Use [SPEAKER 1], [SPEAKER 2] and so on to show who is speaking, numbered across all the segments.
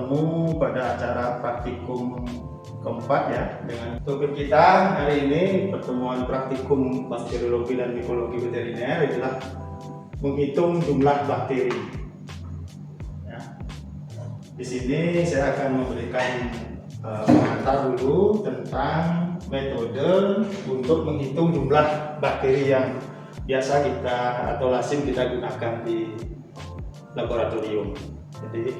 [SPEAKER 1] bertemu pada acara praktikum keempat ya, dengan topik kita hari ini pertemuan praktikum bakteriologi dan mikologi veteriner adalah menghitung jumlah bakteri. Ya. Di sini saya akan memberikan pengantar dulu tentang metode untuk menghitung jumlah bakteri yang biasa kita atau lazim kita gunakan di laboratorium. Jadi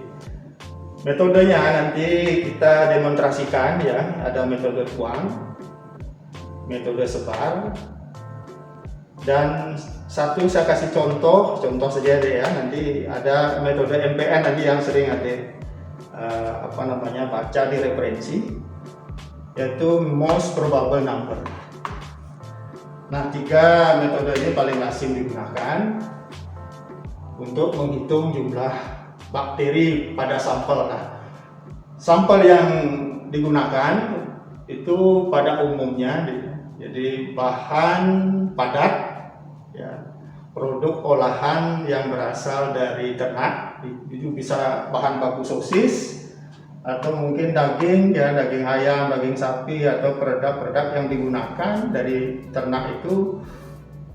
[SPEAKER 1] metodenya nanti kita demonstrasikan ya, ada metode tuang, metode sebar, dan satu saya kasih contoh saja deh ya, nanti ada metode MPN nanti yang sering ada baca di referensi, yaitu most probable number. Nah, tiga metode ini paling lazim digunakan untuk menghitung jumlah bakteri pada sampel. Nah, sampel yang digunakan itu pada umumnya jadi bahan padat, ya, produk olahan yang berasal dari ternak, itu bisa bahan baku sosis atau mungkin daging ya, daging ayam, daging sapi atau produk-produk yang digunakan dari ternak itu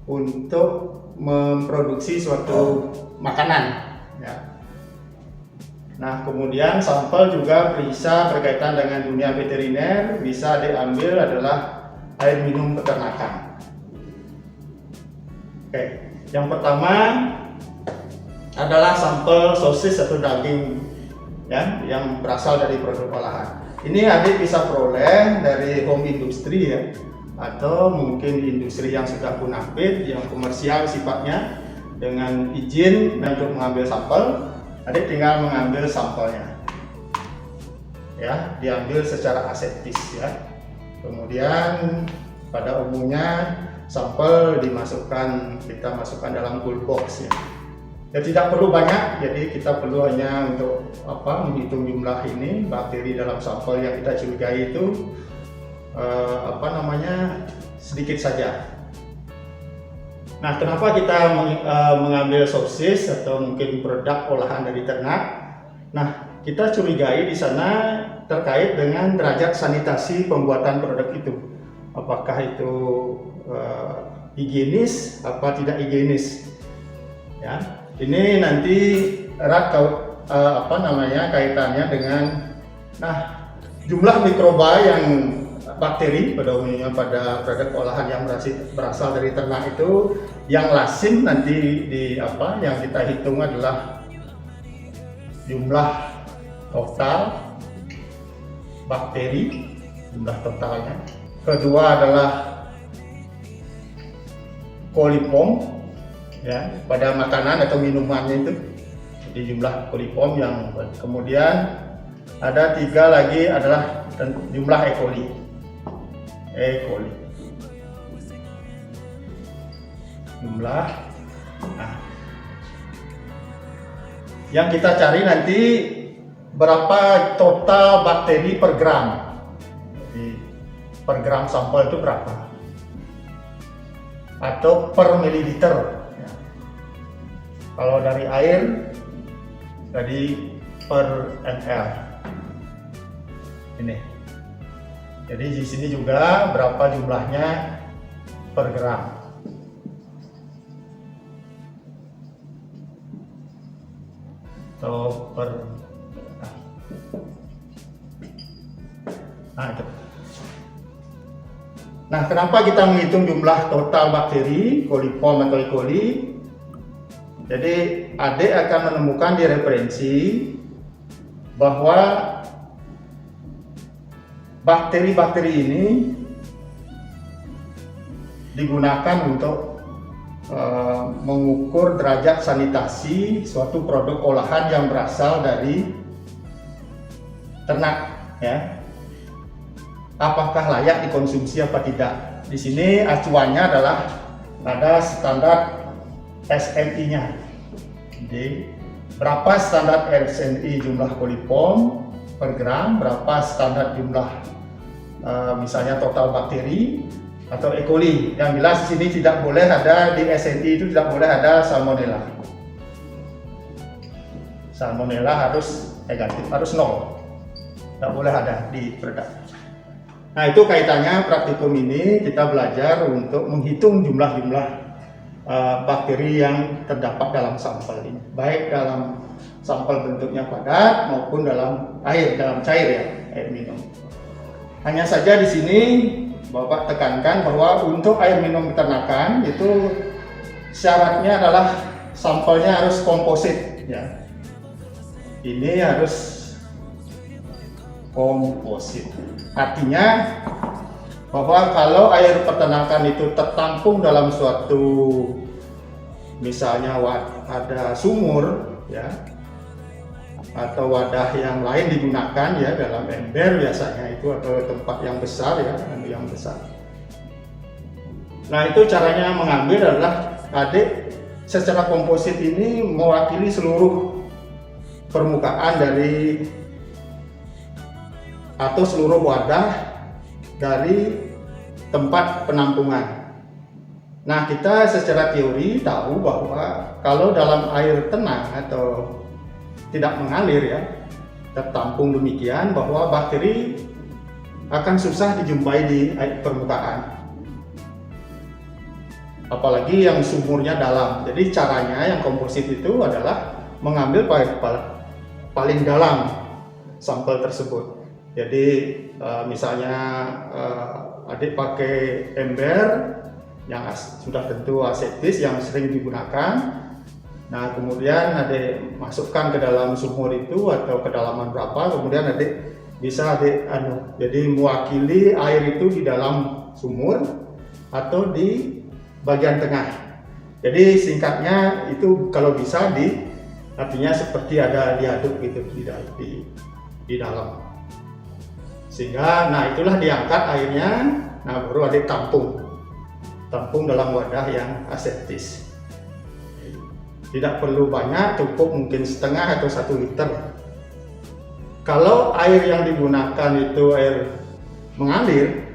[SPEAKER 1] untuk memproduksi suatu makanan ya. Nah, kemudian sampel juga bisa berkaitan dengan dunia veteriner, bisa diambil adalah air minum peternakan. Oke, yang pertama adalah sampel sosis atau daging ya, yang berasal dari produk olahan. Ini adik bisa peroleh dari home industry ya, atau mungkin industri yang sudah bonafit, yang komersial sifatnya, dengan izin untuk mengambil sampel. Adik tinggal mengambil sampelnya ya, diambil secara aseptis ya. Kemudian pada umumnya sampel kita masukkan dalam cool box ya. Ya, tidak perlu banyak, jadi kita perlu hanya untuk menghitung jumlah ini bakteri dalam sampel yang kita curigai itu sedikit saja. Nah, kenapa kita mengambil sosis atau mungkin produk olahan dari ternak? Nah, kita curigai di sana terkait dengan derajat sanitasi pembuatan produk itu. Apakah itu higienis, apa tidak higienis? Ya, ini nanti erat kaitannya dengan jumlah mikroba yang bakteri pada umumnya pada produk olahan yang berasal dari ternak itu yang lazim nanti yang kita hitung adalah jumlah total bakteri, jumlah totalnya. Kedua adalah coliform ya, pada makanan atau minumannya itu, jadi jumlah coliform yang. Kemudian ada tiga lagi adalah jumlah E. coli. Jumlah. Nah, yang kita cari nanti berapa total bakteri per gram. Jadi per gram sampel itu berapa? Atau per mililiter. Ya. Kalau dari air jadi per ml. Ini. Jadi di sini juga berapa jumlahnya per gram. Atau per itu. Nah, kenapa kita menghitung jumlah total bakteri coliform atau E. coli? Jadi adik akan menemukan di referensi bahwa bakteri-bakteri ini digunakan untuk mengukur derajat sanitasi suatu produk olahan yang berasal dari ternak ya. Apakah layak dikonsumsi apa tidak? Di sini acuannya adalah ada standar SNI-nya. Jadi berapa standar SNI jumlah coliform per gram, berapa standar jumlah misalnya total bakteri atau E. coli. Yang jelas di sini tidak boleh ada, di SNI itu tidak boleh ada salmonella. Salmonella harus negatif, harus 0, tidak boleh ada di produk. Nah, itu kaitannya praktikum ini kita belajar untuk menghitung jumlah-jumlah bakteri yang terdapat dalam sampel ini, baik dalam sampel bentuknya padat maupun dalam air, dalam cair ya, air minum. Hanya saja di sini Bapak tekankan bahwa untuk air minum peternakan itu syaratnya adalah sampelnya harus komposit ya. Ini harus komposit. Artinya bahwa kalau air peternakan itu tertampung dalam suatu, misalnya ada sumur ya, atau wadah yang lain digunakan ya, dalam ember biasanya itu, atau tempat yang besar ya, yang besar. Nah, itu caranya mengambil adalah secara komposit ini mewakili seluruh permukaan dari atau seluruh wadah dari tempat penampungan. Nah, kita secara teori tahu bahwa kalau dalam air tenang atau tidak mengalir ya, tertampung demikian, bahwa bakteri akan susah dijumpai di air permukaan, apalagi yang sumurnya dalam. Jadi caranya yang komposit itu adalah mengambil paling dalam sampel tersebut. Jadi misalnya adik pakai ember yang sudah tentu aseptis yang sering digunakan. Nah, kemudian adik masukkan ke dalam sumur itu atau kedalaman berapa, kemudian adik bisa jadi mewakili air itu di dalam sumur atau di bagian tengah. Jadi singkatnya itu kalau bisa artinya seperti ada diaduk gitu di dalam. Sehingga nah itulah diangkat airnya, nah baru adik tampung dalam wadah yang aseptis. Tidak perlu banyak, cukup mungkin setengah atau 1 liter. Kalau air yang digunakan itu air mengalir,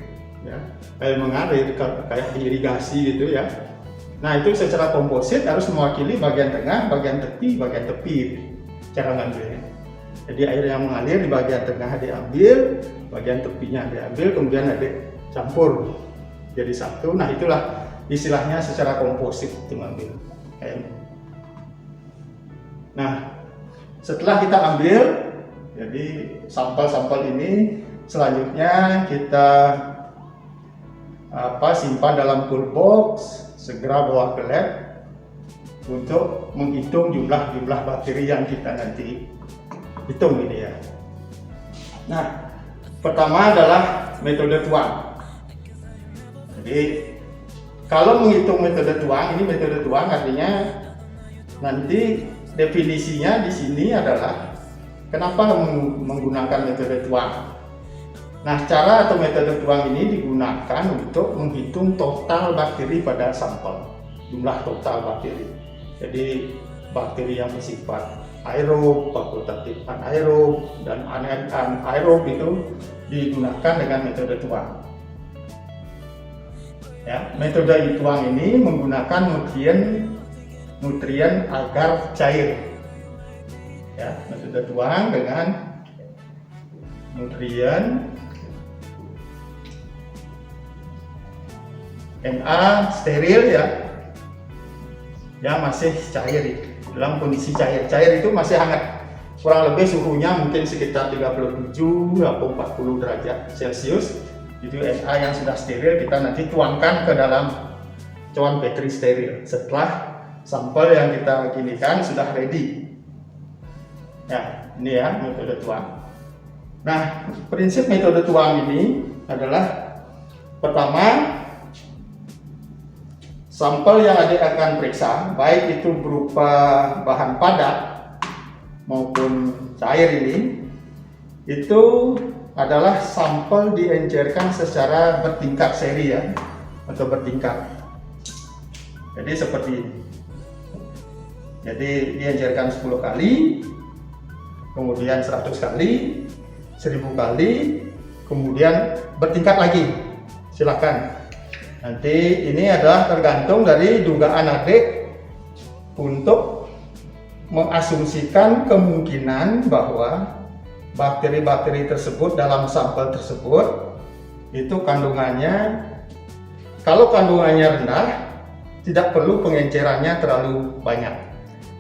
[SPEAKER 1] ya, air mengalir kayak diirigasi gitu ya. Nah, itu secara komposit harus mewakili bagian tengah, bagian tepi cara ngambilnya. Jadi air yang mengalir di bagian tengah diambil, bagian tepinya diambil, kemudian campur jadi satu. Nah, itulah istilahnya secara komposit itu ngambil air. Nah, setelah kita ambil, jadi sampel-sampel ini selanjutnya kita simpan dalam cool box, segera bawa ke lab untuk menghitung jumlah bakteri yang kita nanti hitung ini ya. Nah, pertama adalah metode tuang. Jadi kalau menghitung metode tuang, ini metode tuang artinya nanti definisinya di sini adalah kenapa menggunakan metode tuang. Nah, cara atau metode tuang ini digunakan untuk menghitung total bakteri pada sampel, jumlah total bakteri. Jadi bakteri yang bersifat aerob, fakultatif anaerob, dan anaerob itu digunakan dengan metode tuang. Ya, metode tuang ini menggunakan nutrien agar cair. Ya, metode tuang dengan nutrien Na steril ya, yang masih cair, dalam kondisi cair. Cair itu masih hangat, kurang lebih suhunya mungkin sekitar 37 atau 40 derajat Celcius. Itu Na yang sudah steril kita nanti tuangkan ke dalam cawan Petri steril setelah sampel yang kita ginikan sudah ready. Ya, ini ya metode tuang. Nah, prinsip metode tuang ini adalah pertama, sampel yang adik akan periksa, baik itu berupa bahan padat maupun cair ini, itu adalah sampel diencerkan secara bertingkat seri ya, atau bertingkat. Jadi seperti ini. Jadi diencerkan 10 kali, kemudian 100 kali, 1000 kali, kemudian bertingkat lagi. Silakan. Nanti ini adalah tergantung dari dugaan adik untuk mengasumsikan kemungkinan bahwa bakteri-bakteri tersebut dalam sampel tersebut itu kandungannya, kalau kandungannya rendah tidak perlu pengencerannya terlalu banyak.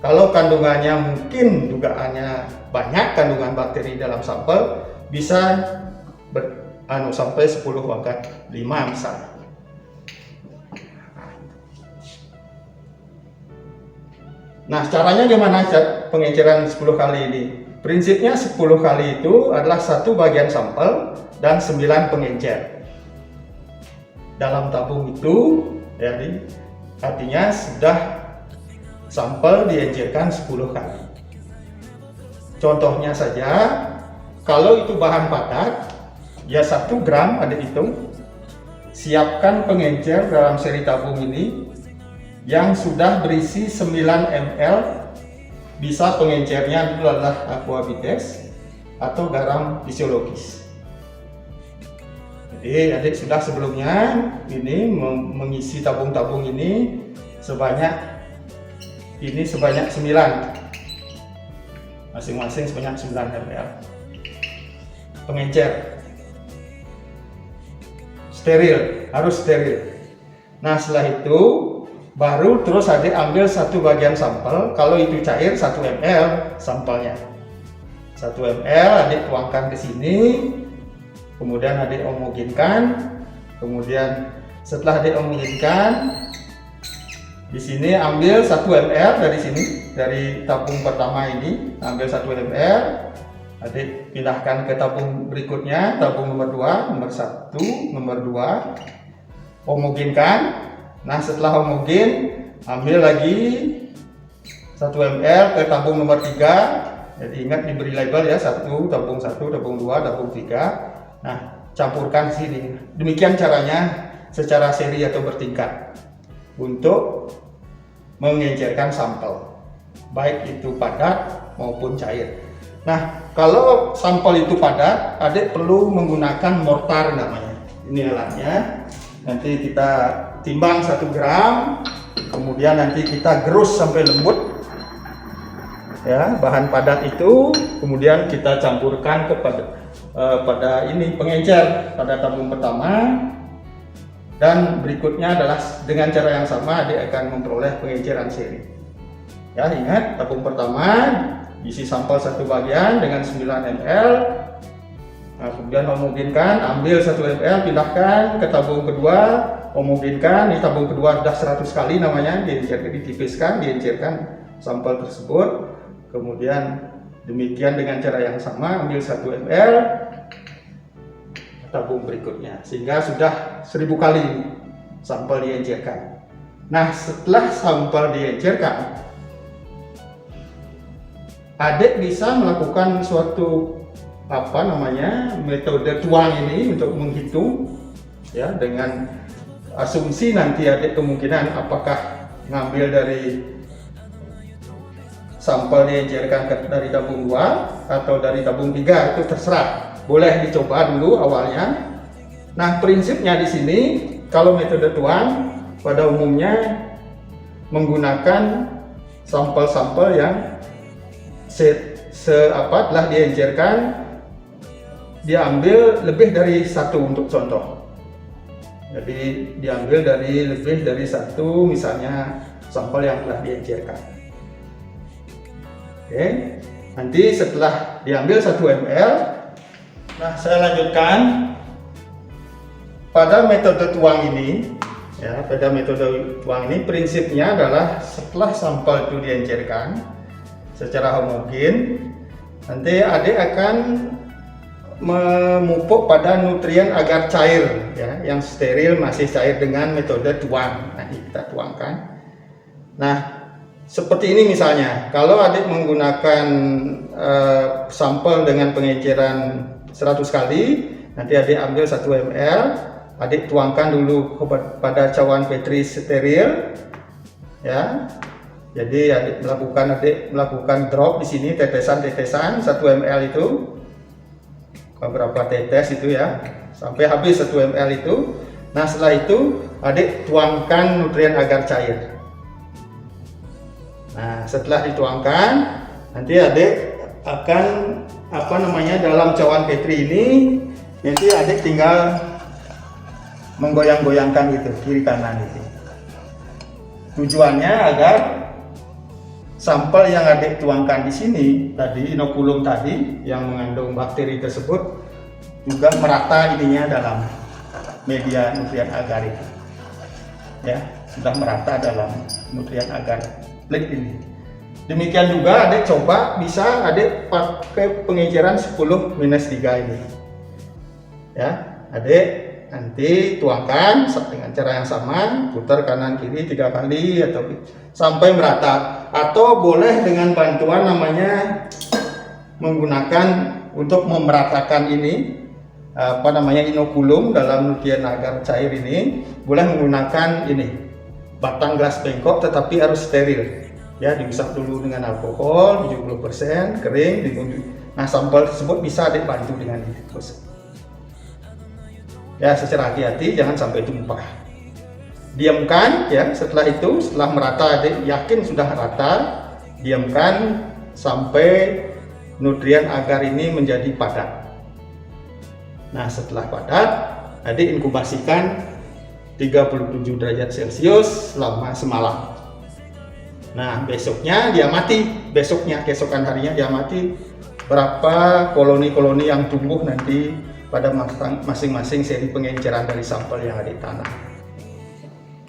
[SPEAKER 1] Kalau kandungannya mungkin dugaannya banyak kandungan bakteri dalam sampel, bisa sampai 10/5 misalnya. Nah, caranya gimana pengenceran 10 kali ini? Prinsipnya 10 kali itu adalah 1 bagian sampel dan 9 pengencer. Dalam tabung itu, jadi artinya sudah sampel diencerkan 10 kali. Contohnya saja, kalau itu bahan padat, ya 1 gram ada hitung. Siapkan pengencer dalam seri tabung ini yang sudah berisi 9 ml, bisa pengencernya dulu adalah aqua bites atau garam fisiologis. Jadi adik sudah sebelumnya ini mengisi tabung-tabung ini sebanyak 9, masing-masing sebanyak 9 ml pengencer. Steril, harus steril. Nah, setelah itu baru terus adik ambil 1 bagian sampel. Kalau itu cair 1 ml sampelnya, 1 ml adik tuangkan ke sini, kemudian adik homogenkan. Kemudian setelah adik homogenkan, di sini ambil 1 ml dari sini, dari tabung pertama ini ambil 1 ml, adik pindahkan ke tabung berikutnya, tabung nomor 2, nomor 1, nomor 2, homogenkan. Nah, setelah homogen, ambil lagi 1 ml ke tabung nomor 3. Jadi ingat diberi label ya, tabung 1, tabung 2, tabung 3. Nah, campurkan sini. Demikian caranya secara seri atau bertingkat untuk mengencerkan sampel, baik itu padat maupun cair. Nah, kalau sampel itu padat, adik perlu menggunakan mortar namanya. Ini alatnya. Nanti kita timbang 1 gram, kemudian nanti kita gerus sampai lembut ya bahan padat itu, kemudian kita campurkan pada ini pengencer pada tabung pertama, dan berikutnya adalah dengan cara yang sama adik akan memperoleh pengenceran seri. Ya, ingat tabung pertama isi sampel 1 bagian dengan 9 ml. Nah, kemudian homogenkan, ambil 1 ml, pindahkan ke tabung kedua, homogenkan. Di tabung kedua sudah 100 kali namanya, ditipiskan, diencerkan sampel tersebut. Kemudian demikian dengan cara yang sama, ambil 1 ml, tabung berikutnya, sehingga sudah 1000 kali sampel diencerkan. Nah, setelah sampel diencerkan, adik bisa melakukan suatu metode tuang ini untuk menghitung ya, dengan asumsi nanti adik kemungkinan apakah ngambil dari sampel diencerkan dari tabung 2 atau dari tabung 3, itu terserah, boleh dicoba dulu awalnya. Nah, prinsipnya di sini kalau metode tuang pada umumnya menggunakan sampel-sampel yang telah diencerkan, dia ambil lebih dari 1 untuk contoh. Jadi diambil dari lebih dari 1 misalnya sampel yang telah diencerkan. Oke, nanti setelah diambil 1 ml, nah saya lanjutkan pada metode tuang ini. Ya, pada metode tuang ini prinsipnya adalah setelah sampel itu diencerkan secara homogen, nanti adik akan memupuk pada nutrien agar cair ya, yang steril masih cair dengan metode tuang. Nah, kita tuangkan. Nah, seperti ini misalnya, kalau adik menggunakan sampel dengan pengenceran 100 kali, nanti adik ambil 1 ml, adik tuangkan dulu pada cawan Petri steril ya. Jadi adik melakukan drop di sini, tetesan-tetesan 1 ml itu, beberapa tetes itu ya, sampai habis 1 ml itu. Nah, setelah itu adik tuangkan nutrien agar cair. Nah, setelah dituangkan, nanti adik akan dalam cawan Petri ini nanti adik tinggal menggoyang-goyangkan gitu kiri kanan itu. Tujuannya agar sampel yang adik tuangkan di sini tadi, inokulum tadi yang mengandung bakteri tersebut juga merata ininya dalam media nutrien agar itu. Ya, sudah merata dalam nutrien agar plate ini. Demikian juga adik coba bisa adik pakai pengenceran 10-3 ini. Ya, adik nanti tuangkan dengan cara yang sama, putar kanan kiri 3 kali atau sampai merata, atau boleh dengan bantuan namanya menggunakan untuk memeratakan ini inokulum dalam nutrien agar cair ini, boleh menggunakan ini batang gelas bengkok tetapi harus steril. Ya, diusap dulu dengan alkohol 70%, kering. Nah, sampel tersebut bisa dibantu dengan ini terus. Ya, secara hati-hati jangan sampai tumpah. Diamkan ya, setelah merata, adik yakin sudah rata, diamkan sampai nutrien agar ini menjadi padat. Nah, setelah padat, adik inkubasikan 37 derajat Celcius selama semalam. Nah, besoknya dia mati, keesokan harinya dia mati. Berapa koloni-koloni yang tumbuh nanti pada masing-masing seri pengenceran dari sampel yang adik tanam.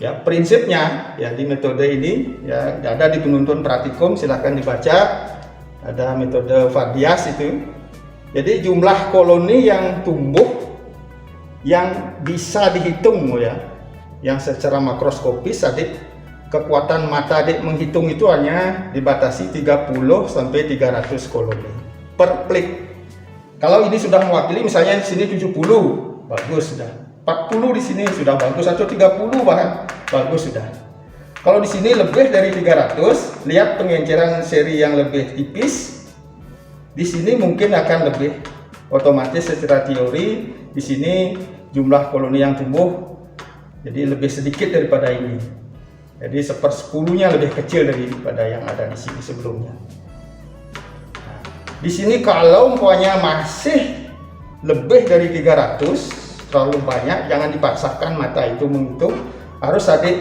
[SPEAKER 1] Ya, prinsipnya ya di metode ini ya ada di penuntun praktikum, silahkan dibaca. Ada metode Vardias itu. Jadi jumlah koloni yang tumbuh yang bisa dihitung ya, yang secara makroskopis adik kekuatan mata adik menghitung itu hanya dibatasi 30 sampai 300 koloni per plate. Kalau ini sudah mewakili, misalnya di sini 70, bagus sudah. 40 di sini sudah bagus, atau 30 bahkan bagus sudah. Kalau di sini lebih dari 300, lihat pengenceran seri yang lebih tipis. Di sini mungkin akan lebih otomatis secara teori. Di sini jumlah koloni yang tumbuh jadi lebih sedikit daripada ini. Jadi 1/10-nya lebih kecil daripada yang ada di sini sebelumnya. Nah, di sini kalau umpamanya masih lebih dari 300, terlalu banyak, jangan dipaksakan mata itu menghitung, harus adik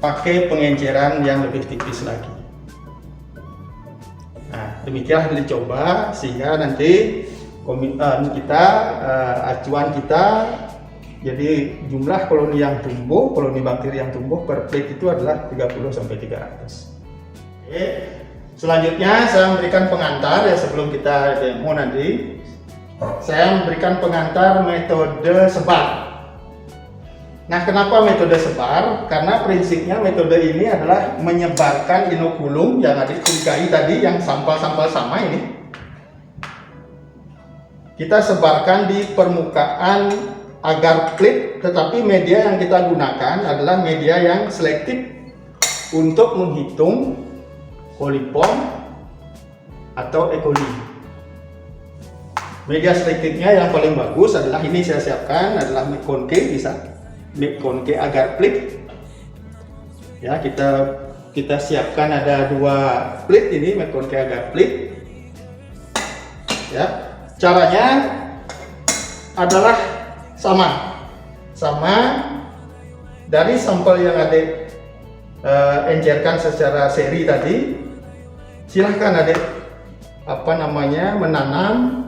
[SPEAKER 1] pakai pengenceran yang lebih tipis lagi. Nah, demikian dicoba sehingga nanti acuan kita, jadi jumlah koloni yang tumbuh, koloni bakteri yang tumbuh per plate itu adalah 30 sampai 300. Oke. Selanjutnya saya memberikan pengantar ya, sebelum kita demo nanti. Saya memberikan pengantar metode sebar. Nah, kenapa metode sebar? Karena prinsipnya metode ini adalah menyebarkan inokulum yang adik curigai tadi, yang sampel-sampel sama ini. Kita sebarkan di permukaan agar plate, tetapi media yang kita gunakan adalah media yang selektif untuk menghitung coliform atau E. coli. Media selektifnya yang paling bagus adalah ini, saya siapkan adalah McConkey, bisa McConkey agar plate. Ya, kita siapkan ada 2 plate ini, McConkey agar plate. Ya, caranya adalah sama dari sampel yang adik encerkan secara seri tadi. Silahkan adik menanam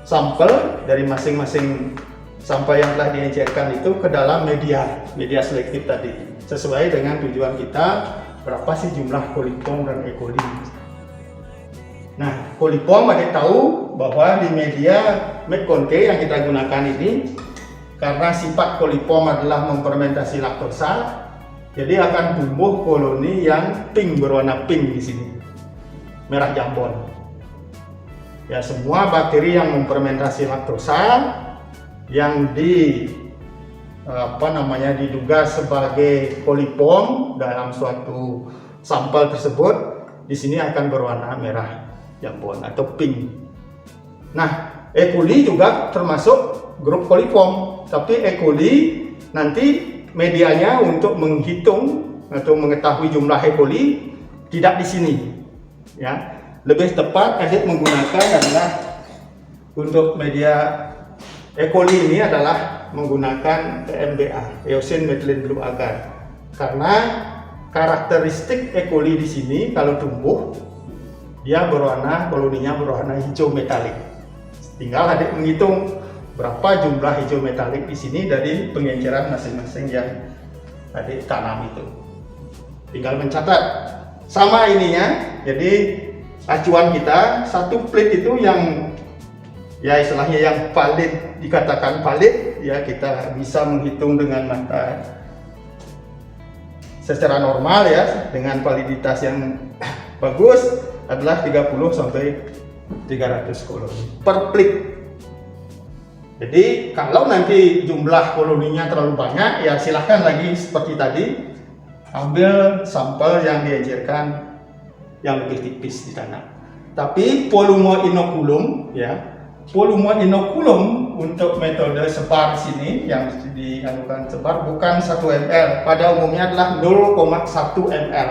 [SPEAKER 1] sampel dari masing-masing sampel yang telah diencerkan itu ke dalam media selektif tadi, sesuai dengan tujuan kita, berapa sih jumlah coliform dan E. coli. Nah, coliform adik tahu bahwa di media McConkey yang kita gunakan ini, karena sifat coliform adalah memfermentasi laktosa, jadi akan tumbuh koloni yang pink, berwarna pink di sini, merah jambon. Ya, semua bakteri yang memfermentasi laktosa yang diduga sebagai coliform dalam suatu sampel tersebut, di sini akan berwarna merah jambon atau pink. Nah, E. coli juga termasuk grup coliform, tapi E. coli nanti medianya untuk menghitung atau mengetahui jumlah E. coli tidak di sini ya. Lebih tepat adik menggunakan adalah untuk media E. coli ini adalah menggunakan EMBA, Eosin Methylene Blue Agar, karena karakteristik E. coli di sini kalau tumbuh dia koloninya berwarna hijau metalik. Tinggal adik menghitung berapa jumlah hijau metalik di sini dari pengenceran masing-masing yang adik tanam itu. Tinggal mencatat sama ininya. Jadi acuan kita satu plate itu yang ya istilahnya yang valid, dikatakan valid ya, kita bisa menghitung dengan mata secara normal ya, dengan validitas yang bagus adalah 30 sampai 300 koloni per plate. Jadi kalau nanti jumlah koloninya terlalu banyak ya silahkan lagi seperti tadi ambil sampel yang diajarkan yang lebih tipis di tanah. Tapi volume inokulum ya, volume inokulum untuk metode sebar sini yang dianukan sebar bukan 1 ml, pada umumnya adalah 0,1 ml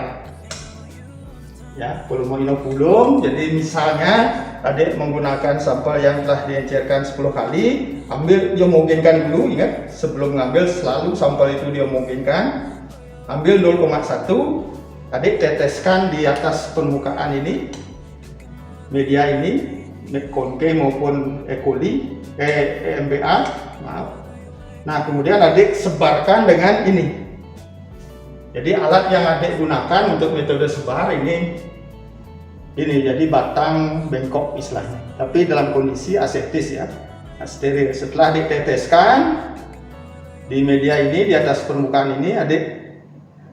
[SPEAKER 1] ya, volume inokulum. Jadi misalnya adik menggunakan sampel yang telah diencerkan 10 kali, ambil dihomogенkan dulu, ingat sebelum ngambil selalu sampel itu dihomogенkan, ambil 0,1, adik teteskan di atas permukaan ini, media ini, Conke maupun E. coli, EMBA, maaf. Nah kemudian adik sebarkan dengan ini. Jadi alat yang adik gunakan untuk metode sebar ini jadi batang bengkok istilahnya, tapi dalam kondisi aseptis ya, steril. Setelah diteteskan di media ini, di atas permukaan ini, adik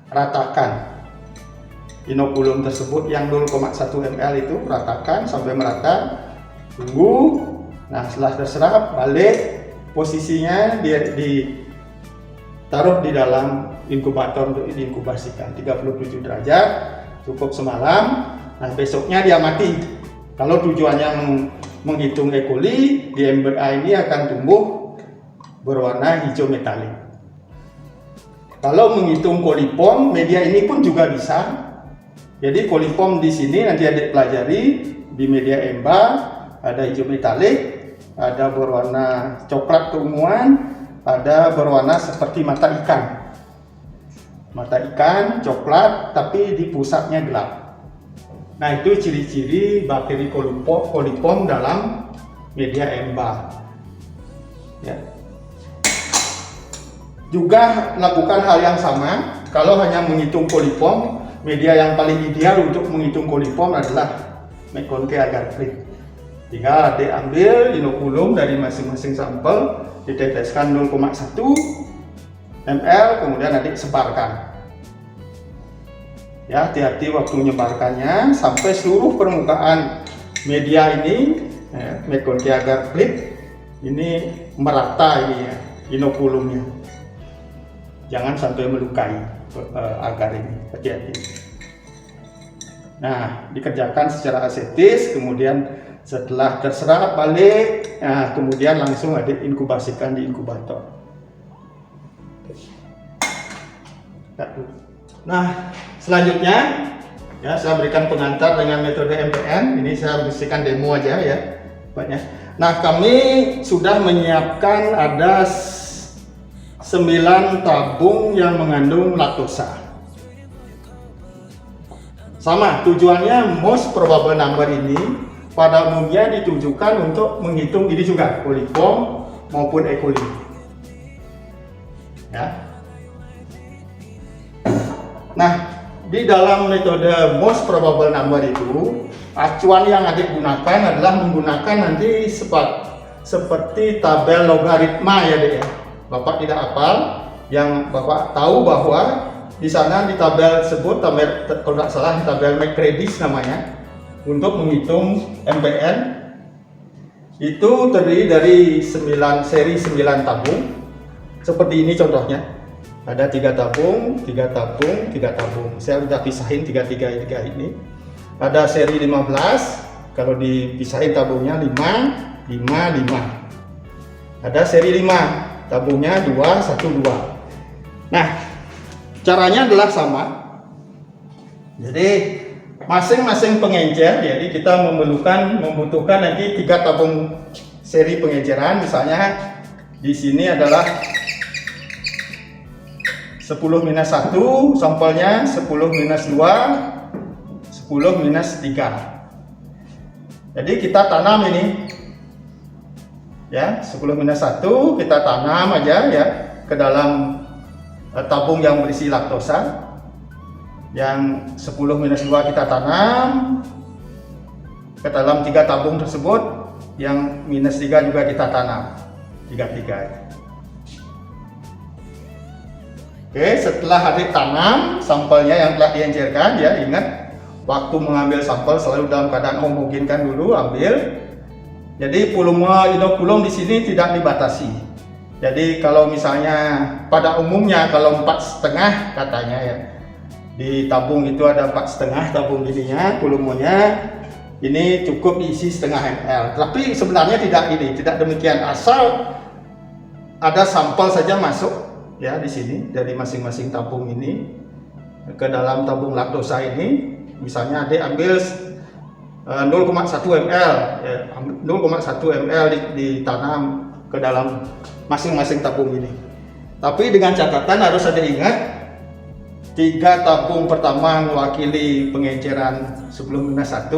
[SPEAKER 1] ratakan inokulum tersebut yang 0,1 ml itu, ratakan sampai merata. Tunggu. Nah setelah terserap, balik posisinya ditaruh di dalam inkubator untuk diinkubasikan 37 derajat, cukup semalam. Nah besoknya dia mati. Kalau tujuannya menghitung E. coli, di EMBA ini akan tumbuh berwarna hijau metalik. Kalau menghitung coliform, media ini pun juga bisa. Jadi coliform di sini nanti adik pelajari di media EMBA, ada hijau metalik, ada berwarna coklat keunguan, ada berwarna seperti mata ikan. Mata ikan coklat tapi di pusatnya gelap. Nah itu ciri-ciri bakteri coliform dalam media EMBA ya. Juga lakukan hal yang sama. Kalau hanya menghitung coliform, media yang paling ideal untuk menghitung coliform adalah Conke agar plate. Tinggal adik ambil inokulum dari masing-masing sampel, diteteskan 0,1 ml, kemudian adik sebarkan. Ya, hati-hati waktu menyebarkannya sampai seluruh permukaan media ini, Conke agar plate ini merata ini ya, inokulumnya. Jangan sampai melukai agar ini, hati-hati. Nah, dikerjakan secara aseptis, kemudian setelah terserap balik, nah, kemudian langsung adik inkubasikan di inkubator. Nah, selanjutnya ya saya berikan pengantar dengan metode MPN. Ini saya berikan demo aja ya, banyak. Nah, kami sudah menyiapkan ada 9 tabung yang mengandung laktosa. Sama tujuannya, most probable number ini pada umumnya ditujukan untuk menghitung ini juga, coliform maupun E. coli. Ya. Nah, di dalam metode most probable number itu, acuan yang adik gunakan adalah menggunakan nanti seperti tabel logaritma ya dek ya. Bapak tidak hafal, yang Bapak tahu bahwa di sana di tabel tersebut, kalau tidak salah di tabel McCredis namanya, untuk menghitung MPN itu terdiri dari seri 9 tabung. Seperti ini contohnya. Ada 3 tabung, 3 tabung, 3 tabung. Saya sudah pisahin 3 ini. Ada seri 15, kalau dipisahin tabungnya 5, 5, 5. Ada seri 5, tabungnya 2, 1, 2. Nah, caranya adalah sama. Jadi masing-masing pengencer, jadi kita membutuhkan nanti 3 tabung seri pengenceran. Misalnya di sini adalah 10 minus 1 sampelnya, 10 minus 2, 10 minus 3. Jadi kita tanam ini ya, 10 minus 1 kita tanam aja ya ke dalam tabung yang berisi laktosa. Yang 10 minus 2 kita tanam ke dalam 3 tabung tersebut. Yang minus 3 juga kita tanam, 3-3. Oke, setelah adik tanam sampelnya yang telah diencerkan ya, ingat waktu mengambil sampel selalu dalam keadaan homogenkan dulu, ambil. Jadi volume inokulum di sini tidak dibatasi. Jadi kalau misalnya pada umumnya kalau 4,5 katanya ya, di tabung itu ada 4,5 tabung ininya, volumenya ini cukup diisi 0,5 ml. Tapi sebenarnya tidak demikian, asal ada sampel saja masuk ya di sini dari masing-masing tabung ini ke dalam tabung laktosa ini. Misalnya adik ambil 0,1 ml ya, 0,1 ml ditanam ke dalam masing-masing tabung ini. Tapi dengan catatan harus ada ingat, 3 tabung pertama mewakili pengenceran 10 minus 1,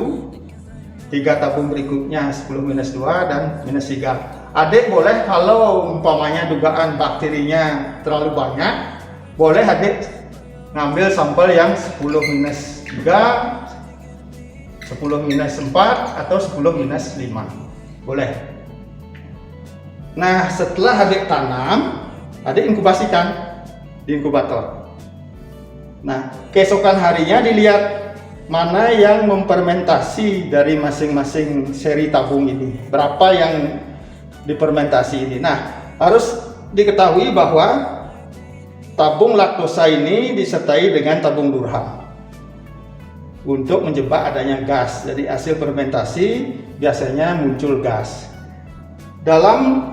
[SPEAKER 1] 3 tabung berikutnya 10 minus 2 dan minus 3. Adik boleh kalau umpamanya dugaan bakterinya terlalu banyak, boleh adik ngambil sampel yang 10 minus 3, 10 minus 4 atau 10 minus 5, boleh. Nah setelah adik tanam, adik inkubasikan di inkubator. Nah keesokan harinya dilihat mana yang memfermentasi dari masing-masing seri tabung ini, berapa yang difermentasi ini. Nah harus diketahui bahwa tabung laktosa ini disertai dengan tabung Durham untuk menjebak adanya gas. Jadi hasil fermentasi biasanya muncul gas. Dalam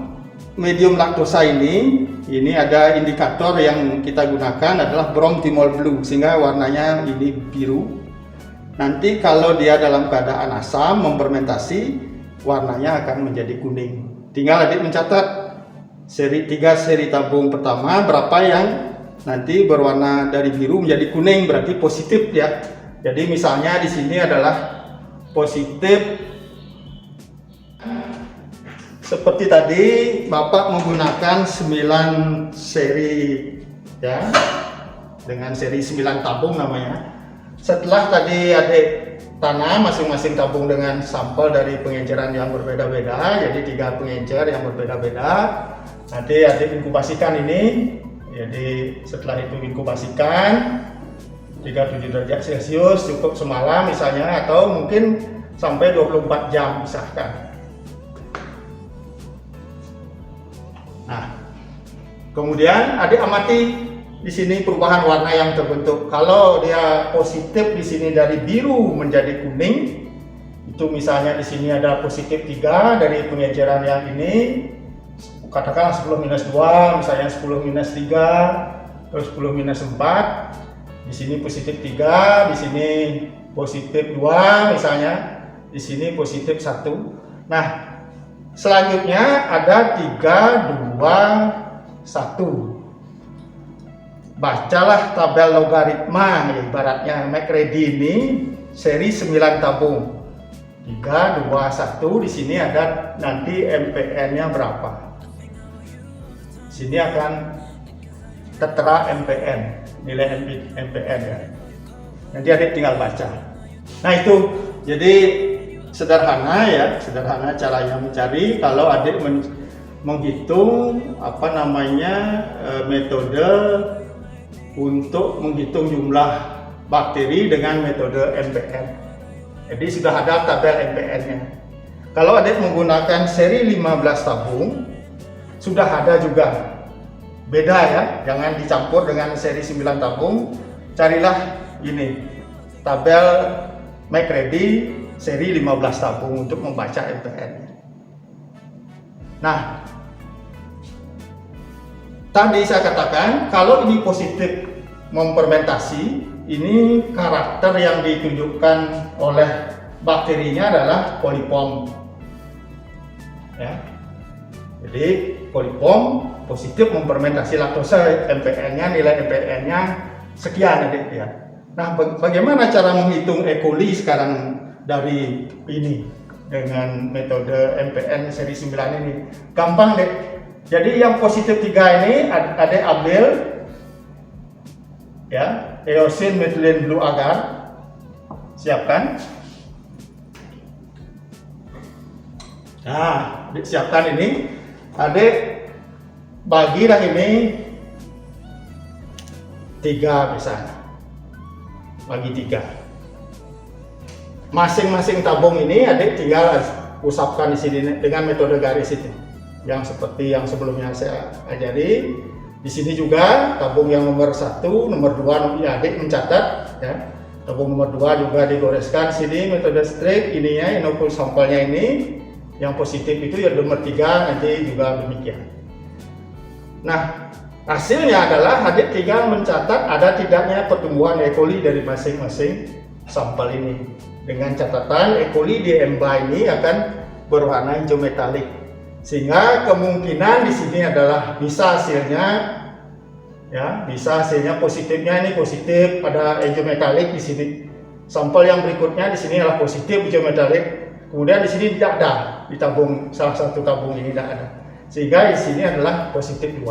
[SPEAKER 1] medium laktosa ini ada indikator yang kita gunakan adalah bromthymol blue, sehingga warnanya ini biru. Nanti kalau dia dalam keadaan asam memfermentasi, warnanya akan menjadi kuning. Tinggal adik mencatat 3 seri tabung pertama berapa yang nanti berwarna dari biru menjadi kuning, berarti positif ya. Jadi misalnya di sini adalah positif. Seperti tadi Bapak menggunakan 9 seri ya, dengan seri 9 tabung namanya. Setelah tadi adik tanam masing-masing tabung dengan sampel dari pengenceran yang berbeda-beda, jadi 3 pengencer yang berbeda-beda. Nanti adik inkubasikan ini. Jadi setelah itu inkubasikan 37 derajat Celcius, cukup semalam misalnya, atau mungkin sampai 24 jam misalkan. Nah, kemudian adik amati di sini perubahan warna yang terbentuk. Kalau dia positif di sini dari biru menjadi kuning, itu misalnya di sini ada positif 3 dari pengenceran yang ini, katakanlah 10 minus 2, misalnya 10 minus 3, terus 10 minus 4. Di sini positif 3, di sini positif 2 misalnya, di sini positif 1. Nah, selanjutnya ada 3, 2, 1. Bacalah tabel logaritma, ibaratnya McReady ini seri 9 tabung. 3, 2, 1, di sini ada nanti MPN-nya berapa. Di sini akan tertera MPN, nilai MPN ya. Nanti adik tinggal baca. Nah itu, jadi sederhana ya, sederhana caranya mencari. Kalau adik menghitung metode untuk menghitung jumlah bakteri dengan metode MPN. Jadi sudah ada tabel MPN-nya. Kalau adik menggunakan seri 15 tabung, sudah ada juga. Beda ya, jangan dicampur dengan seri 9 tabung. Carilah ini tabel McReady seri 15 tabung untuk membaca MPN. Nah, tadi saya katakan kalau ini positif memfermentasi, ini karakter yang ditunjukkan oleh bakterinya adalah kolipom. Ya. Jadi kolipom positif memfermentasi laktosa, MPN-nya, nilai MPN-nya sekian ya. Nah, bagaimana cara menghitung E. coli sekarang dari ini dengan metode MPN seri 9 ini? Gampang deh. Jadi yang positif 3 ini ada ambil ya, eosin methylene blue agar. Siapkan. Nah, siapkan ini. Adik bagilah ini 3 misalnya. Bagi 3. Masing-masing tabung ini adik tinggal usapkan di sini dengan metode garis itu. Yang seperti yang sebelumnya saya ajari. Di sini juga tabung yang nomor 1, nomor 2 adik mencatat ya. Tabung nomor 2 juga digoreskan sini metode straight ininya, inokul sampelnya ini. Yang positif itu ya nomor 3 nanti juga demikian. Nah, hasilnya adalah adik tinggal mencatat ada tidaknya pertumbuhan E. coli dari masing-masing sampel ini. Dengan catatan E. coli di EMBA ini akan berwarna hijau metalik. Sehingga kemungkinan di sini adalah bisa hasilnya ya, bisa hasilnya positifnya ini positif pada hijau metalik di sini. Sampel yang berikutnya di sini adalah positif hijau metalik. Kemudian di sini tidak ada, di tabung salah satu tabung ini tidak ada. Sehingga di sini adalah positif 2.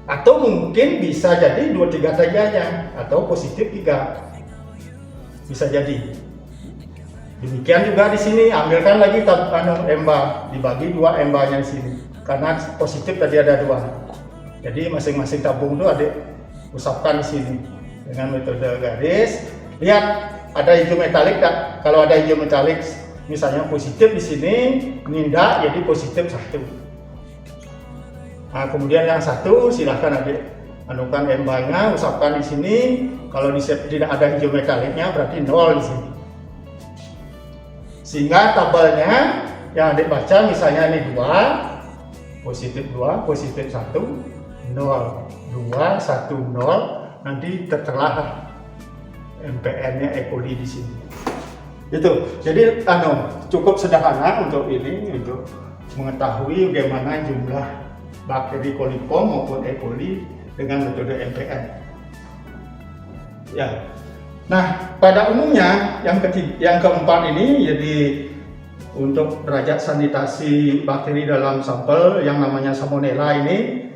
[SPEAKER 1] Atau mungkin bisa jadi 2-3 saja atau positif 3. Bisa jadi. Demikian juga di sini, ambilkan lagi EMBA, dibagi 2 EMBA-nya di sini. Karena positif tadi ada 2. Jadi masing-masing tabung itu adik usapkan di sini dengan metode garis. Lihat ada hijau metalik tak? Kalau ada hijau metalik misalnya positif di sini, nindak jadi positif 1. Nah, kemudian yang 1 silahkan adik anukan EMBA-nya, usapkan di sini. Kalau tidak ada hijau metaliknya berarti 0 di sini. Sehingga tabelnya yang adik baca misalnya ini 2, positif 2, positif 1, 0, 2, 1, 0, nanti tertera MPN-nya E. coli di sini. Itu. Jadi cukup sederhana untuk ini, untuk mengetahui bagaimana jumlah bakteri kolipom maupun E. coli dengan metode MPN. Ya. Nah, pada umumnya yang keempat ini jadi untuk derajat sanitasi bakteri dalam sampel yang namanya Salmonella ini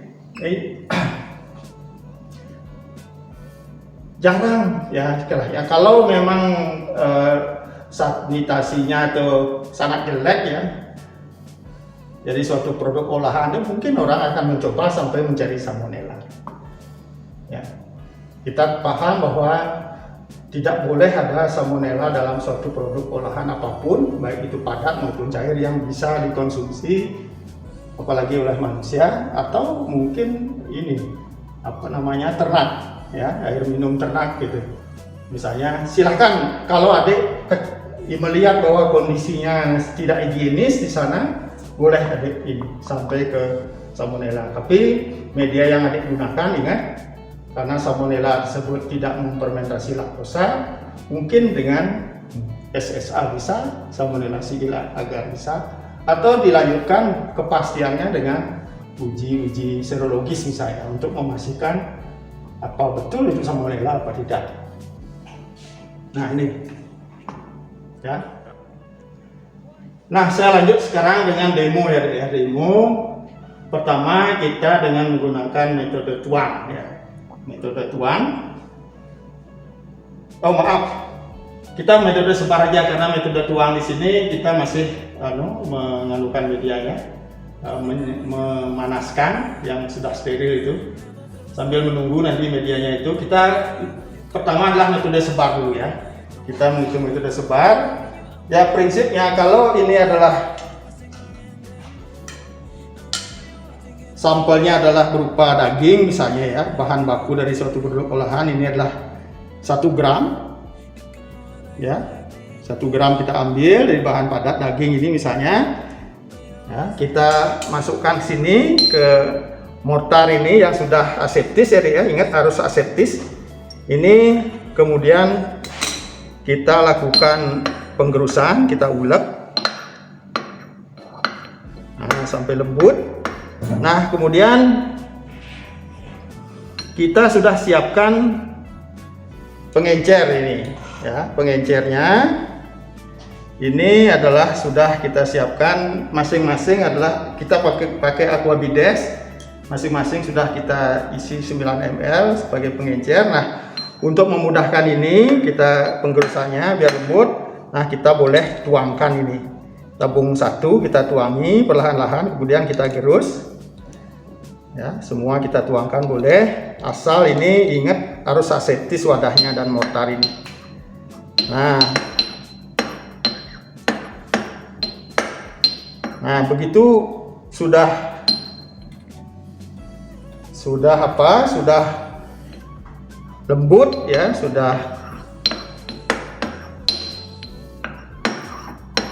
[SPEAKER 1] jarang ya, kalau memang sanitasinya itu sangat jelek ya, jadi suatu produk olahan itu mungkin orang akan mencoba sampai mencari Salmonella. Ya, kita paham bahwa tidak boleh ada Salmonella dalam suatu produk olahan apapun, baik itu padat maupun cair yang bisa dikonsumsi apalagi oleh manusia atau mungkin ini ternak ya, air minum ternak gitu. Misalnya silahkan kalau adik melihat bahwa kondisinya tidak higienis di sana, boleh adik ini sampai ke Salmonella. Tapi media yang adik gunakan ingat, karena Salmonella tersebut tidak memfermentasi laktosa, mungkin dengan SSA bisa, Salmonella Shigella agar bisa, atau dilanjutkan kepastiannya dengan uji serologis misalnya untuk memastikan apa betul itu Salmonella apa tidak. Nah ini ya. Nah saya lanjut sekarang dengan demo ya. Demo pertama kita dengan menggunakan metode tuang ya. Metode tuang. Oh maaf, kita metode sebar aja karena metode tuang di sini kita masih menganukan medianya, memanaskan yang sudah steril itu sambil menunggu nanti medianya itu. Kita pertama adalah metode sebar dulu ya. Kita menghitung metode sebar. Ya prinsipnya kalau ini adalah sampelnya adalah berupa daging misalnya ya, bahan baku dari suatu produk olahan ini adalah 1 gram ya, 1 gram kita ambil dari bahan padat daging ini misalnya ya, kita masukkan sini ke mortar ini yang sudah aseptis ya, ingat harus aseptis Ini kemudian kita lakukan penggerusan, kita ulek sampai lembut. Nah, kemudian kita sudah siapkan pengencer ini ya. Pengencernya ini adalah sudah kita siapkan, masing-masing adalah kita pakai aqua bides, masing-masing sudah kita isi 9 ml sebagai pengencer. Nah, untuk memudahkan ini kita penggerusannya biar lembut. Nah, kita boleh tuangkan ini tabung 1, kita tuangi perlahan-lahan, kemudian kita gerus ya. Semua kita tuangkan boleh, asal ini ingat harus aseptis wadahnya dan mortar ini. Nah, begitu sudah lembut ya, sudah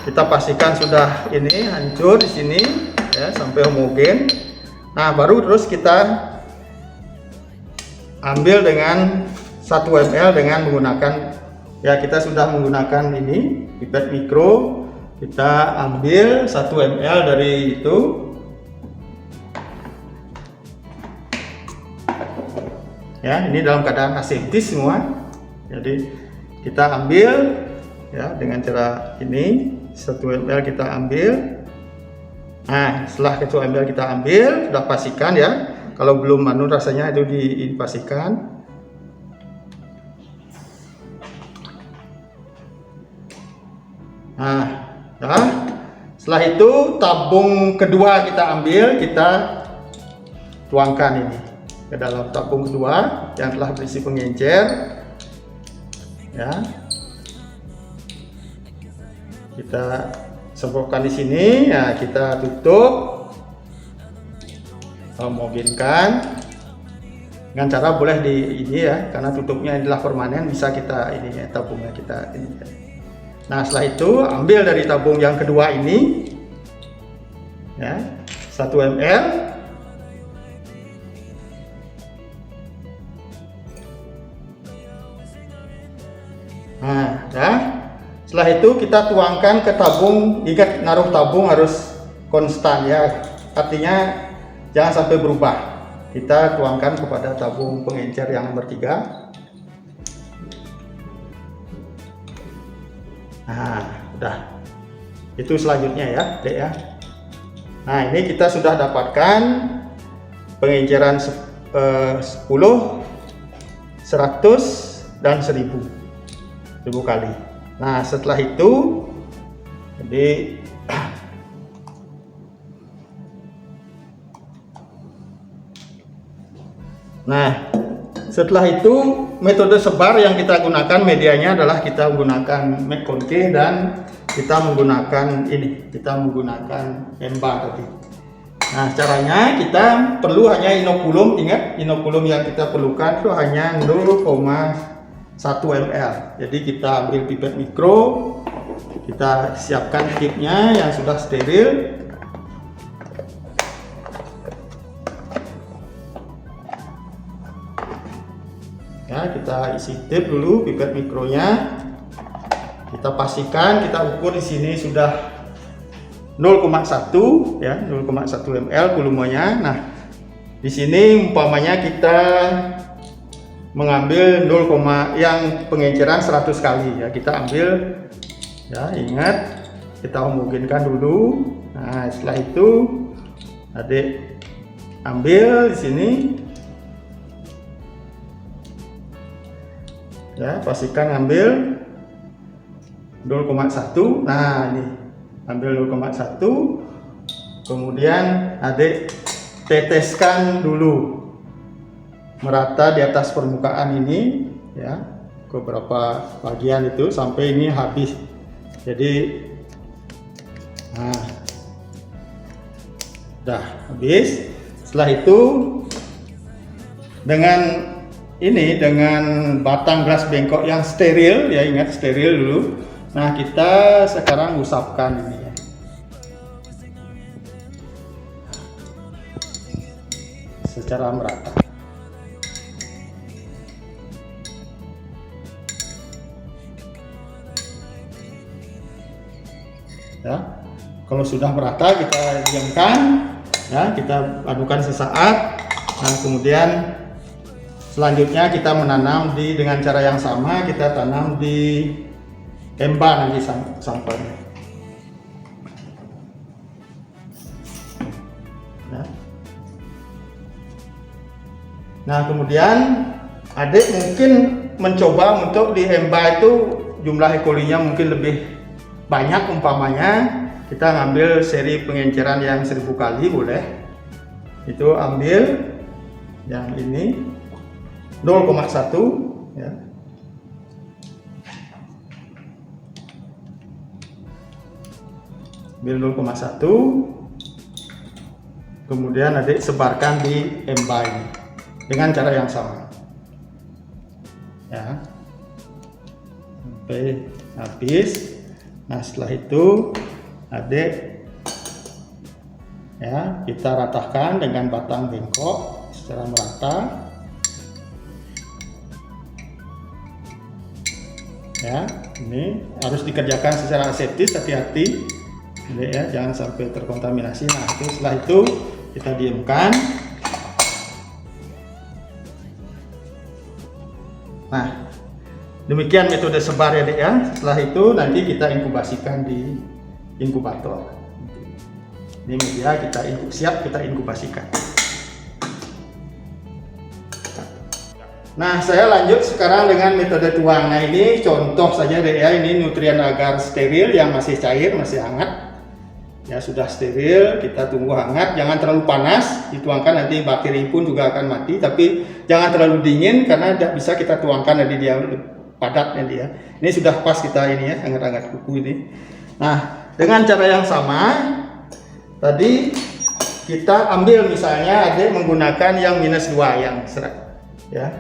[SPEAKER 1] kita pastikan sudah ini hancur di sini ya sampai homogen. Nah, baru terus kita ambil dengan 1 ml dengan menggunakan ya, kita sudah menggunakan ini pipet mikro. Kita ambil 1 ml dari itu. Ya, ini dalam keadaan aseptis semua. Jadi kita ambil ya dengan cara ini, 1 ml kita ambil. Nah, setelah 1 ml kita ambil, sudah pastikan ya. Kalau belum rasanya itu dipastikan. Nah, setelah itu tabung kedua kita ambil, kita tuangkan ini ke dalam tabung kedua yang telah berisi pengencer ya. Kita semprotkan di sini ya, kita tutup, homogenkan dengan cara boleh di ini ya, karena tutupnya adalah permanen, bisa kita ini ya, tabungnya kita ini ya. Nah, setelah itu ambil dari tabung yang kedua ini ya, 1 ml. Nah, ya. Setelah itu kita tuangkan ke tabung. Ingat, naruh tabung harus konstan ya, artinya jangan sampai berubah. Kita tuangkan kepada tabung pengencer yang nomor 3. Nah, udah. Itu selanjutnya ya, Dek ya. Nah, ini kita sudah dapatkan pengenceran 10, 100 dan 1000 kali. Nah, setelah itu jadi nah, setelah itu metode sebar yang kita gunakan medianya adalah kita menggunakan McConkey dan kita menggunakan ini, kita menggunakan EMBA tadi. Nah, caranya kita perlu hanya inokulum. Ingat, inokulum yang kita perlukan itu hanya 0,1 ml. Jadi kita ambil pipet mikro, kita siapkan tipnya yang sudah steril. Ya, kita isi tip dulu pipet mikronya. Kita pastikan, kita ukur di sini sudah 0,1 ya, 0,1 ml volumenya. Nah, di sini umpamanya kita mengambil 0, yang pengenceran 100 kali ya, kita ambil ya, ingat kita homogenkan dulu. Nah, setelah itu Adik ambil di sini ya, pastikan ambil 0,1. Nah, ini ambil 0,1, kemudian Adik teteskan dulu merata di atas permukaan ini ya, ke beberapa bagian itu sampai ini habis. Jadi nah, udah habis. Setelah itu dengan ini, dengan batang gelas bengkok yang steril ya, ingat steril dulu. Nah, kita sekarang usapkan ini ya. Secara merata. Kalau sudah merata kita diamkan, ya, kita adukan sesaat. Nah, kemudian selanjutnya kita menanam dengan cara yang sama, kita tanam di emba nanti sampelnya. Ya. Nah, kemudian adik mungkin mencoba untuk di emba itu jumlah E. coli-nya mungkin lebih banyak, umpamanya kita ngambil seri pengenceran yang 1000 kali boleh. Itu ambil yang ini 0,1 ya. Ambil 0,1, kemudian adik sebarkan di emba ini dengan cara yang sama ya, sampai habis. Nah, setelah itu adik ya, kita ratakan dengan batang bengkok secara merata ya. Ini harus dikerjakan secara aseptis, hati-hati ya, jangan sampai terkontaminasi. Nah, setelah itu kita diamkan. Nah, demikian metode sebar ya, Dek ya. Setelah itu nanti kita inkubasikan di inkubator. Ini media kita siap kita inkubasikan. Nah, saya lanjut sekarang dengan metode tuang. Nah, ini contoh saja Dek ya, ini nutrien agar steril yang masih cair, masih hangat. Ya, sudah steril, kita tunggu hangat, jangan terlalu panas, dituangkan nanti bakteri pun juga akan mati, tapi jangan terlalu dingin karena tidak bisa kita tuangkan nanti dia padat nanti ya. Ini sudah pas kita ini ya, hangat-hangat kuku ini. Nah, dengan cara yang sama tadi kita ambil misalnya adik menggunakan yang -2 yang serat ya.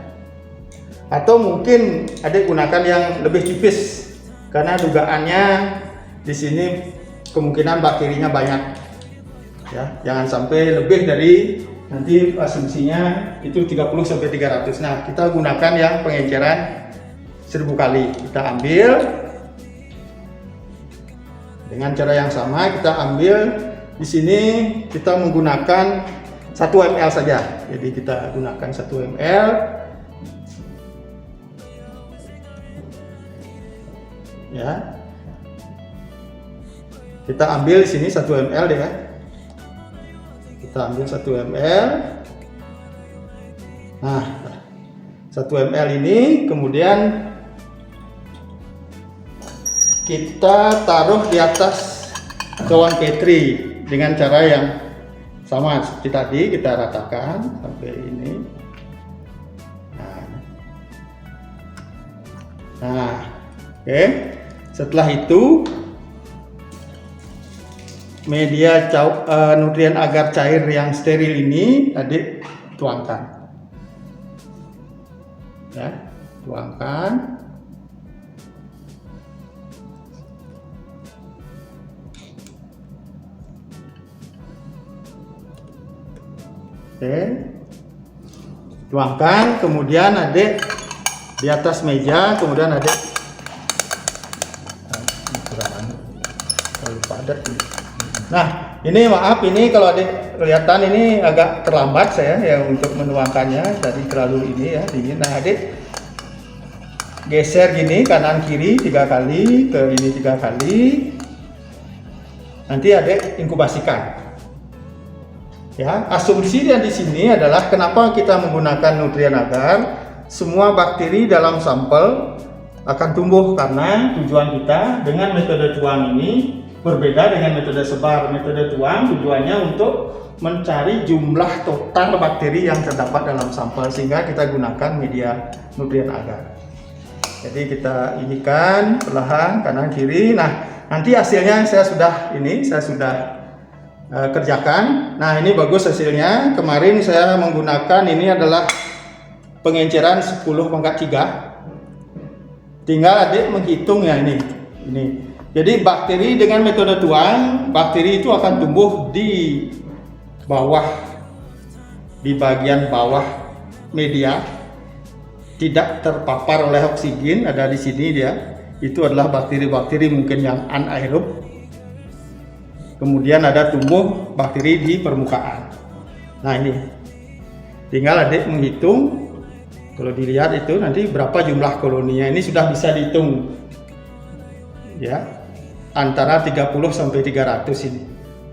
[SPEAKER 1] Atau mungkin adik gunakan yang lebih tipis karena dugaannya di sini kemungkinan bakterinya banyak ya, jangan sampai lebih dari, nanti asumsinya itu 30 sampai 300. Nah, kita gunakan yang pengenceran 1000 kali. Kita ambil dengan cara yang sama, kita ambil di sini kita menggunakan 1 ml saja. Jadi kita gunakan 1 ml. Ya. Kita ambil di sini 1 ml ya. Kita ambil 1 ml. Nah, 1 ml ini kemudian kita taruh di atas cawan Petri dengan cara yang sama seperti tadi, kita ratakan sampai ini. Nah, oke. Setelah itu media nutrien agar cair yang steril ini adik tuangkan ya, tuangkan. Oke, tuangkan, kemudian adik di atas meja, kemudian adik terlalu padat ini. Nah, ini maaf, ini kalau adik kelihatan ini agak terlambat saya ya untuk menuangkannya, tadi terlalu ini ya dingin. Nah, adik geser gini kanan kiri 3 kali, ke ini 3 kali. Nanti adik inkubasikan. Ya, asumsi yang di sini adalah kenapa kita menggunakan nutrien agar, semua bakteri dalam sampel akan tumbuh karena tujuan kita dengan metode tuang ini berbeda dengan metode sebar. Metode tuang tujuannya untuk mencari jumlah total bakteri yang terdapat dalam sampel, sehingga kita gunakan media nutrien agar. Jadi kita inikan perlahan kanan kiri. Nah, nanti hasilnya saya sudah kerjakan. Nah, ini bagus hasilnya. Kemarin saya menggunakan ini adalah pengenceran 10⁻3. Tinggal adik menghitung ya ini. Jadi bakteri dengan metode tuang, bakteri itu akan tumbuh di bawah, di bagian bawah media, tidak terpapar oleh oksigen. Ada di sini dia. Itu adalah bakteri-bakteri mungkin yang anaerob. kemudian ada tumbuh bakteri di permukaan. Nah ini, tinggal adik menghitung. Kalau dilihat itu nanti berapa jumlah koloninya, ini sudah bisa dihitung ya, antara 30 sampai 300 ini.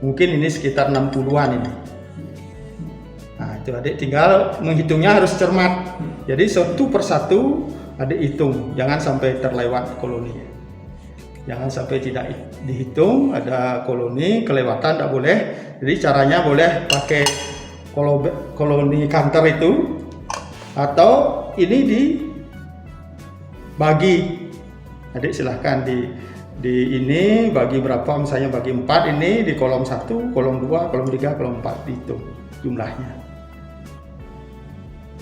[SPEAKER 1] Mungkin ini sekitar 60-an ini. Nah itu adik tinggal menghitungnya harus cermat. Jadi satu persatu adik hitung, jangan sampai terlewat koloninya. Jangan sampai tidak dihitung, ada koloni kelewatan, tidak boleh. Jadi caranya boleh pakai koloni kantor itu, atau ini dibagi. Adik silahkan di ini bagi berapa, misalnya bagi 4 ini di kolom 1, kolom 2, kolom 3, kolom 4 dihitung jumlahnya.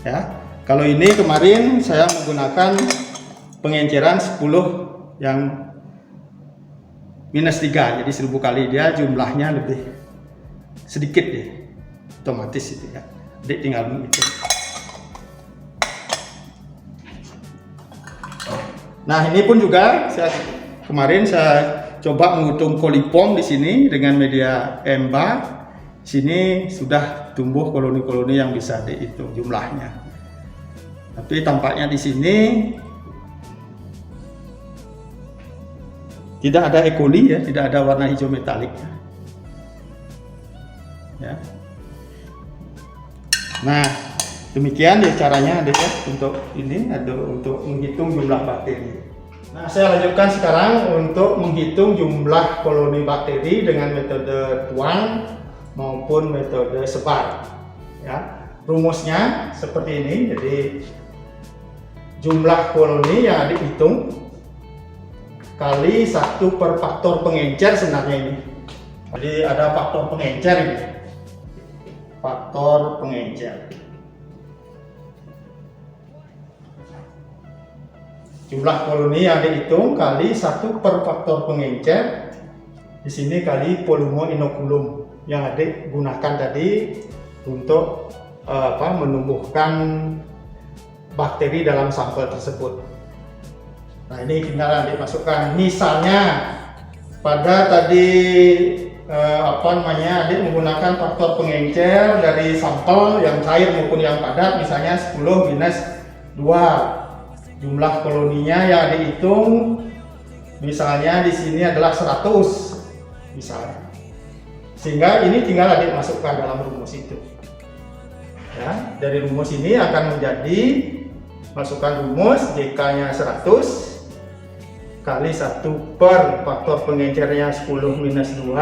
[SPEAKER 1] Ya, kalau ini kemarin saya menggunakan pengenceran 10 yang -3, jadi 1000 kali, dia jumlahnya lebih sedikit ya, otomatis itu ya. Adik tinggal menghitung. Nah ini pun juga kemarin saya coba menghitung kolipom di sini dengan media EMBA. Sini sudah tumbuh koloni-koloni yang bisa dihitung jumlahnya. Tapi tampaknya di sini tidak ada E. coli ya, tidak ada warna hijau metalik. Ya. Nah, demikian ya caranya adik ya, untuk ini ada untuk menghitung jumlah bakteri. Nah, saya lanjutkan sekarang untuk menghitung jumlah koloni bakteri dengan metode tuang maupun metode sebar. Ya, rumusnya seperti ini. Jadi jumlah koloni yang adik hitung kali 1 per faktor pengencer sebenarnya ini. Jadi ada faktor pengencer ini. Faktor pengencer. Jumlah koloni yang dihitung kali 1 per faktor pengencer. Di sini kali volume inokulum yang adik gunakan tadi untuk menumbuhkan bakteri dalam sampel tersebut. Nah ini tinggal adik masukkan. Misalnya pada tadi adik menggunakan faktor pengencer dari sampel yang cair maupun yang padat, misalnya 10-2. Jumlah koloninya yang dihitung misalnya di sini adalah 100 misalnya. Sehingga ini tinggal adik masukkan dalam rumus itu. Ya, dari rumus ini akan menjadi masukkan rumus JK-nya 100 kali 1 per faktor pengencernya 10-2.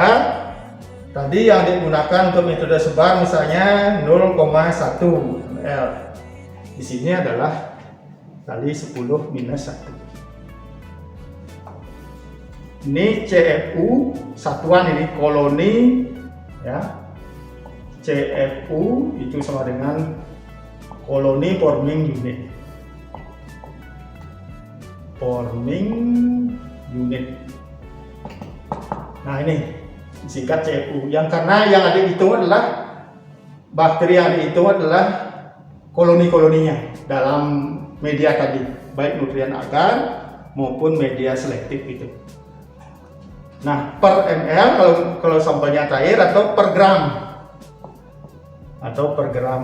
[SPEAKER 1] Tadi yang digunakan untuk metode sebar misalnya 0,1 ml. Di sini adalah kali 10-1. Ini CFU satuan, ini koloni ya. CFU itu sama dengan koloni forming unit. Forming unit. Nah ini disingkat CFU. Yang karena yang ada dihitung adalah bakteri yang dihitung adalah koloni-koloninya dalam media tadi, baik nutrien agar maupun media selektif itu. Nah per ml kalau sampelnya cair, atau per gram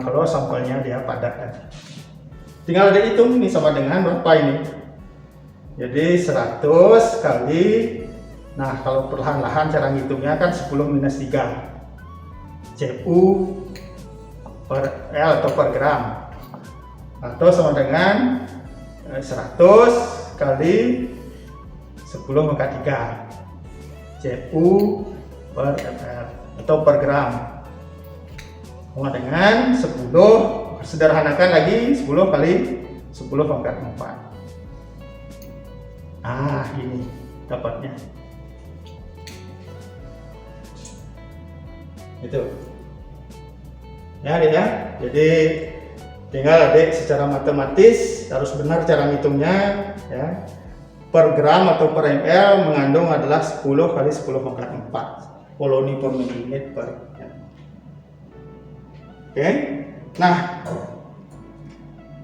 [SPEAKER 1] kalau sampelnya dia padat. Tinggal dihitung ini sama dengan berapa ini. Jadi 100 kali, nah kalau perlahan-lahan cara ngitungnya kan 10-3 CU per L atau per gram, atau sama dengan 100 kali 10⁻³ CU per ml atau per gram, sama dengan 10, sederhanakan lagi 10 kali 10⁻⁴. Ah, ini dapatnya. Itu. Ya, adik ya. Jadi tinggal adik secara matematis harus benar cara ngitungnya ya. Per gram atau per ml mengandung adalah 10 kali 10⁻⁴. Koloni per unit per ml. Oke. Nah,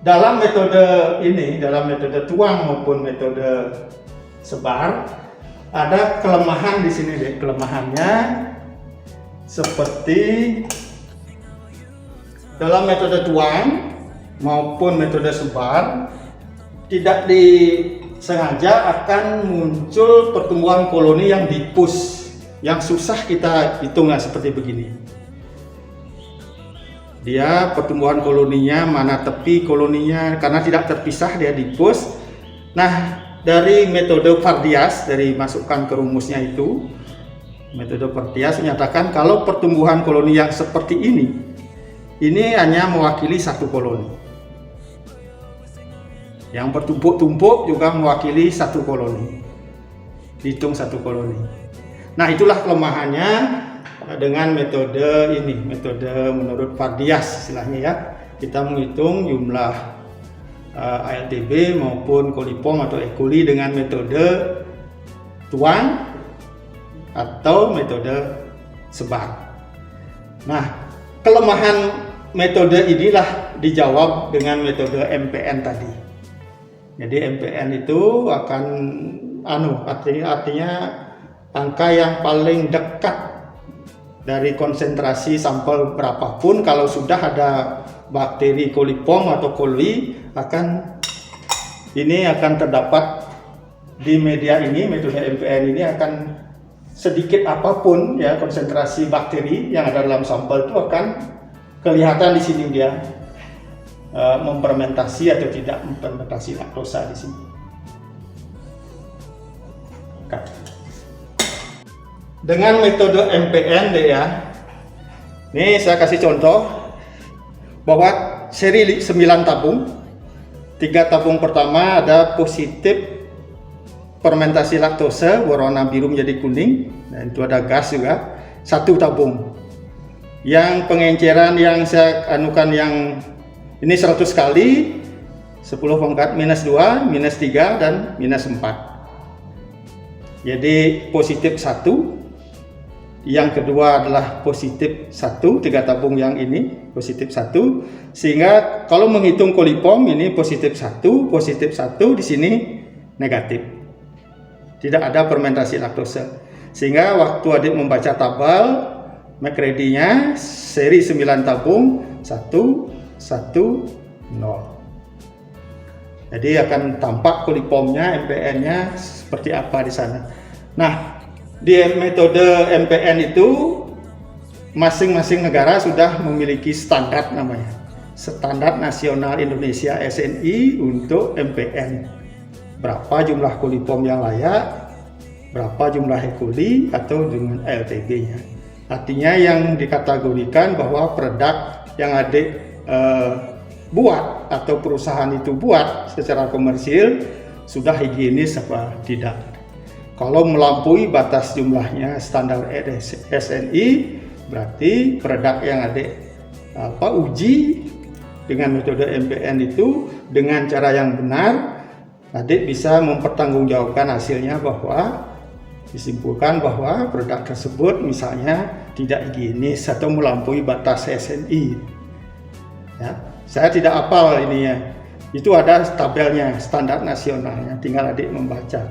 [SPEAKER 1] dalam metode ini, dalam metode tuang maupun metode sebar, ada kelemahan di sini deh. Kelemahannya seperti dalam metode tuang maupun metode sebar, tidak disengaja akan muncul pertumbuhan koloni yang dipus, yang susah kita hitung seperti begini. Dia pertumbuhan koloninya, mana tepi koloninya, karena tidak terpisah dia dipus. Nah, dari metode Fardias, dari masukkan ke rumusnya itu, metode Fardias menyatakan kalau pertumbuhan koloni yang seperti ini hanya mewakili satu koloni. Yang bertumpuk-tumpuk juga mewakili satu koloni. Dihitung satu koloni. Nah, itulah kelemahannya dengan metode ini, metode menurut Fardias istilahnya ya. Kita menghitung jumlah ALTB maupun kolipom atau E. coli dengan metode tuang atau metode sebar. Nah, kelemahan metode inilah dijawab dengan metode MPN tadi. Jadi MPN itu akan artinya angka yang paling dekat dari konsentrasi sampel berapapun. Kalau sudah ada bakteri kolipom atau coli, akan terdapat di media ini, metode MPN ini akan sedikit apapun ya konsentrasi bakteri yang ada dalam sampel itu akan kelihatan di sini dia memfermentasi atau tidak memfermentasi laktosa di sini. Dengan metode MPN deh ya. Nih saya kasih contoh bahwa seri 9 tabung. 3 tabung pertama ada positif fermentasi laktosa, warna biru menjadi kuning, dan itu ada gas juga. 1 tabung. Yang pengenceran yang saya anukan yang ini 100 kali 10 pangkat minus 2, minus 3 dan minus 4. Jadi positif 1. Yang kedua adalah positif 1, 3 tabung yang ini positif 1. Sehingga kalau menghitung kolipom ini positif 1 di sini negatif. Tidak ada fermentasi laktosa. Sehingga waktu adik membaca tabel McReady-nya seri 9 tabung 1, 0. Jadi akan tampak kolipomnya, MPN-nya seperti apa di sana. Nah, di metode MPN itu masing-masing negara sudah memiliki standar namanya. Standar Nasional Indonesia SNI untuk MPN. Berapa jumlah kolipom yang layak, berapa jumlah E. coli atau dengan ALTB-nya. Artinya yang dikategorikan bahwa produk yang adik buat atau perusahaan itu buat secara komersil sudah higienis apa tidak. Kalau melampaui batas jumlahnya standar SNI, berarti produk yang adik uji dengan metode MPN itu dengan cara yang benar, adik bisa mempertanggungjawabkan hasilnya bahwa disimpulkan bahwa produk tersebut misalnya tidak higienis atau melampaui batas SNI. Ya, saya tidak hafal ini ya. Itu ada tabelnya, standar nasionalnya. Tinggal adik membaca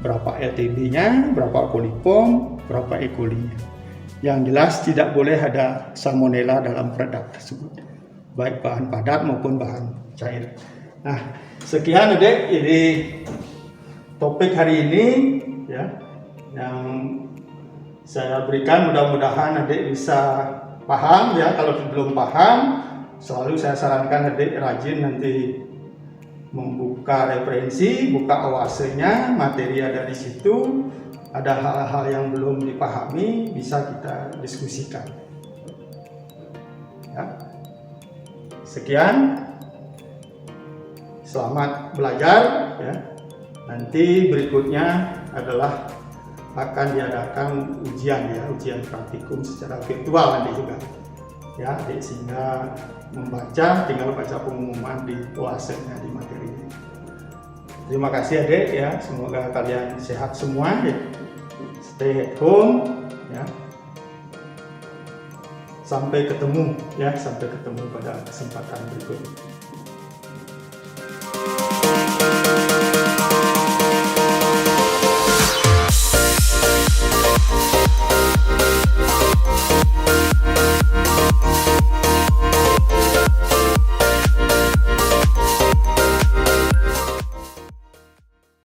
[SPEAKER 1] berapa LTB-nya, berapa kolipom, berapa E. coli-nya. Yang jelas tidak boleh ada salmonella dalam produk tersebut, baik bahan padat maupun bahan cair. Nah, sekian adik, ini topik hari ini ya yang saya berikan. Mudah-mudahan adik bisa paham ya. Kalau belum paham, selalu saya sarankan adik rajin nanti membuka referensi, buka OASE-nya, materi ada di situ. Ada hal-hal yang belum dipahami bisa kita diskusikan. Ya. Sekian, selamat belajar. Ya. Nanti berikutnya adalah akan diadakan ujian ya, ujian praktikum secara virtual nanti juga. Ya, sehingga membaca tinggal baca pengumuman di OASE-nya di materi ini. Terima kasih adik ya, semoga kalian sehat semua ya. Stay at home ya. Sampai ketemu pada kesempatan berikutnya.